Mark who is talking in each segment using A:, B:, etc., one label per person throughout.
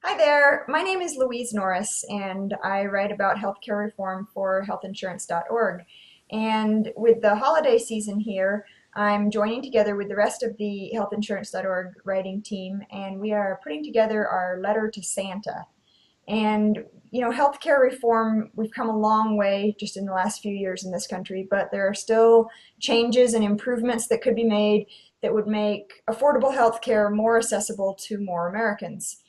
A: Hi there, my name is Louise Norris, and I write about healthcare reform for healthinsurance.org. And with the holiday season here, I'm joining together with the rest of the healthinsurance.org writing team, and we are putting together our letter to Santa. And, healthcare reform, we've come a long way just in the last few years in this country, but there are still changes and improvements that could be made that would make affordable healthcare more accessible to more Americans.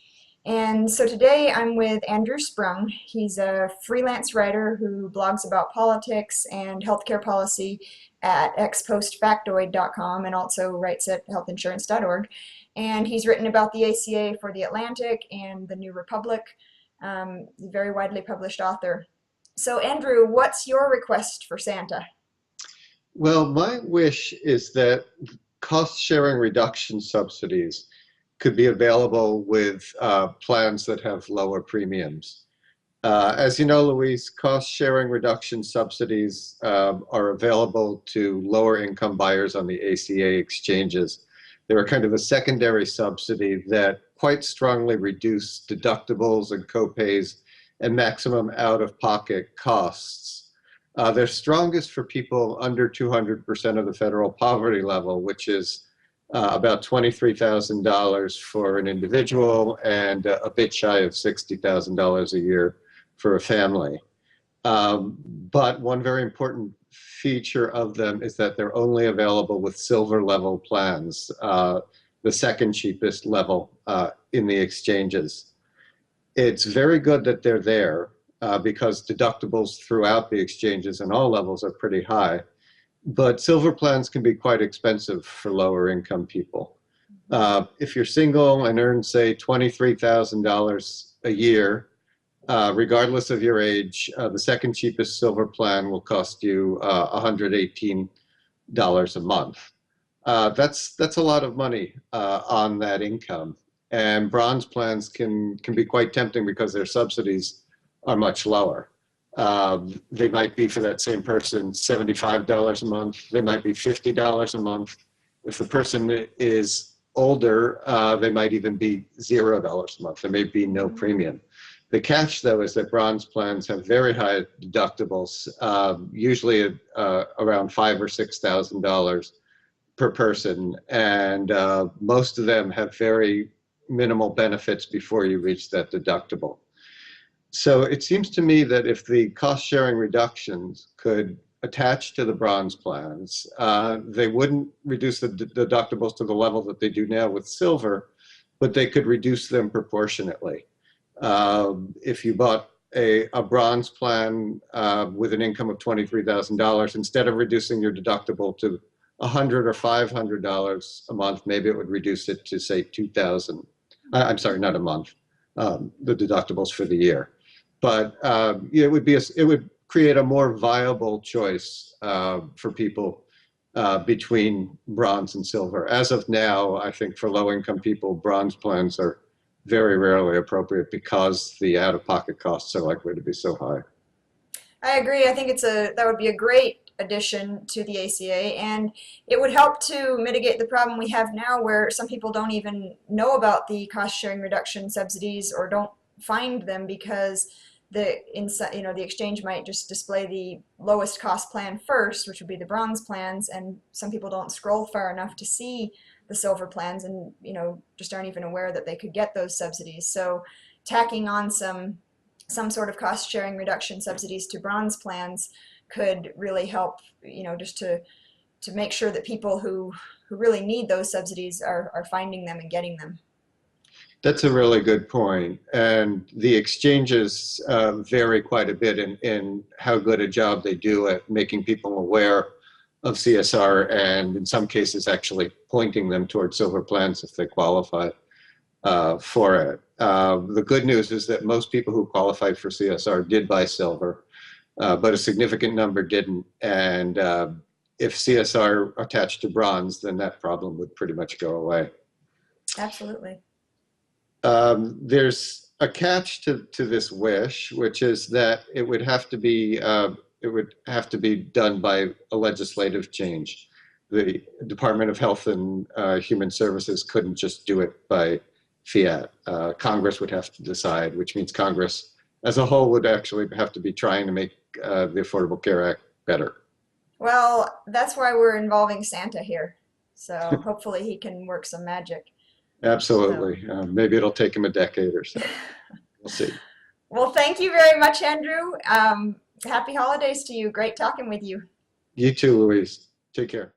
A: And so today I'm with Andrew Sprung. He's a freelance writer who blogs about politics and healthcare policy at expostfactoid.com and also writes at healthinsurance.org. And he's written about the ACA for The Atlantic and The New Republic, very widely published author. So Andrew, what's your request for Santa?
B: Well, my wish is that cost sharing reduction subsidies could be available with plans that have lower premiums. As you know, Louise, cost sharing reduction subsidies are available to lower income buyers on the ACA exchanges. They're kind of a secondary subsidy that quite strongly reduce deductibles and copays and maximum out-of-pocket costs. They're strongest for people under 200% of the federal poverty level, which is about $23,000 for an individual and a bit shy of $60,000 a year for a family. But one very important feature of them is that they're only available with silver level plans, the second cheapest level in the exchanges. It's very good that they're there because deductibles throughout the exchanges and all levels are pretty high. But silver plans can be quite expensive for lower income people. If you're single and earn, say, $23,000 a year, regardless of your age, the second cheapest silver plan will cost you $118 a month. That's a lot of money on that income. And bronze plans can be quite tempting because their subsidies are much lower. They might be for that same person $75 a month. They might be $50 a month. If the person is older, they might even be $0 a month. There may be no premium. The catch, though, is that bronze plans have very high deductibles, usually around $5,000 or $6,000 per person, and most of them have very minimal benefits before you reach that deductible. So it seems to me that if the cost sharing reductions could attach to the bronze plans, they wouldn't reduce the deductibles to the level that they do now with silver, but they could reduce them proportionately. If you bought a bronze plan with an income of $23,000, instead of reducing your deductible to $100 or $500 a month, maybe it would reduce it to, say, $2,000. I'm sorry, not a month, the deductibles for the year. But it would create a more viable choice for people between bronze and silver. As of now, I think for low-income people, bronze plans are very rarely appropriate because the out-of-pocket costs are likely to be so high.
A: I agree. I think that would be a great addition to the ACA, and it would help to mitigate the problem we have now where some people don't even know about the cost sharing reduction subsidies or don't find them because the exchange might just display the lowest cost plan first, which would be the bronze plans, and some people don't scroll far enough to see the silver plans and just aren't even aware that they could get those subsidies. So tacking on some sort of cost sharing reduction subsidies to bronze plans could really help, just to make sure that people who really need those subsidies are finding them and getting them.
B: That's a really good point. And the exchanges vary quite a bit in how good a job they do at making people aware of CSR and in some cases actually pointing them toward silver plans if they qualify for it. The good news is that most people who qualified for CSR did buy silver, but a significant number didn't. And if CSR attached to bronze, then that problem would pretty much go away.
A: Absolutely.
B: There's a catch to this wish, which is that it would have to be done by a legislative change. The Department of Health and Human Services couldn't just do it by fiat. Congress would have to decide, which means Congress as a whole would actually have to be trying to make the Affordable Care Act better.
A: Well, that's why we're involving Santa here. So hopefully he can work some magic. So,
B: Absolutely. Maybe it'll take him a decade or so. We'll see.
A: well, thank you very much, Andrew. Happy holidays to you. Great talking with you.
B: You too, Louise. Take care.